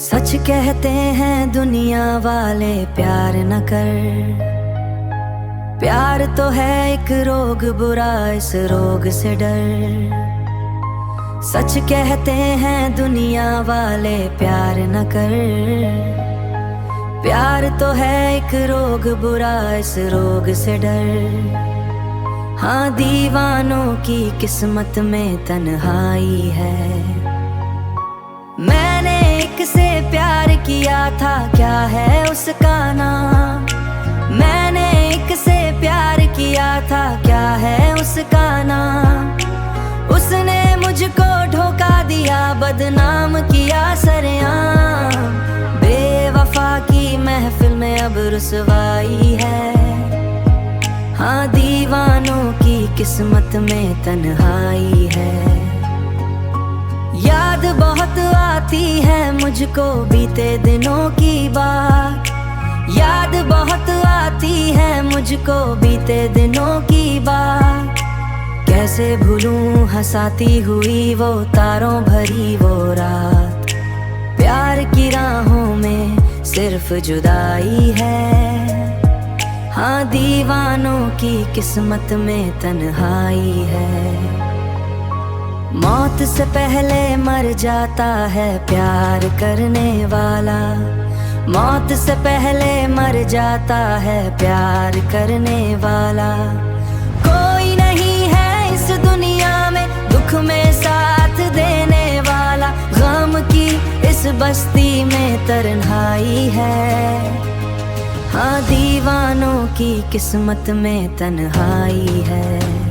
सच कहते हैं दुनिया वाले प्यार न कर। प्यार तो है एक रोग बुरा, इस रोग से डर। सच कहते हैं दुनिया वाले प्यार न कर। प्यार तो है एक रोग बुरा, इस रोग से डर। हाँ, दीवानों की किस्मत में तन्हाई है। मैंने एक से प्यार किया था, क्या है उसका नाम? मैंने एक से प्यार किया था, क्या है उसका नाम? उसने मुझको धोखा दिया, बदनाम किया सरेआम। बेवफा की महफिल में अब रुसवाई है। हाँ, दीवानों की किस्मत में तन्हाई है। याद बहुत आती है मुझको बीते दिनों की बात। याद बहुत आती है मुझको बीते दिनों की बात। कैसे भूलूं हंसाती हुई वो तारों भरी वो रात। प्यार की राहों में सिर्फ जुदाई है। हाँ, दीवानों की किस्मत में तन्हाई है। मौत से पहले मर जाता है प्यार करने वाला। मौत से पहले मर जाता है प्यार करने वाला। कोई नहीं है इस दुनिया में दुख में साथ देने वाला। गम की इस बस्ती में तन्हाई है। हाँ, दीवानों की किस्मत में तन्हाई है।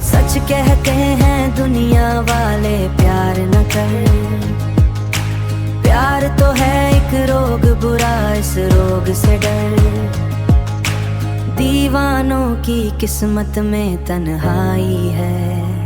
सच कहते हैं दुनिया वाले प्यार न कर। प्यार तो है एक रोग बुरा, इस रोग से डर। दीवानों की किस्मत में तन्हाई है।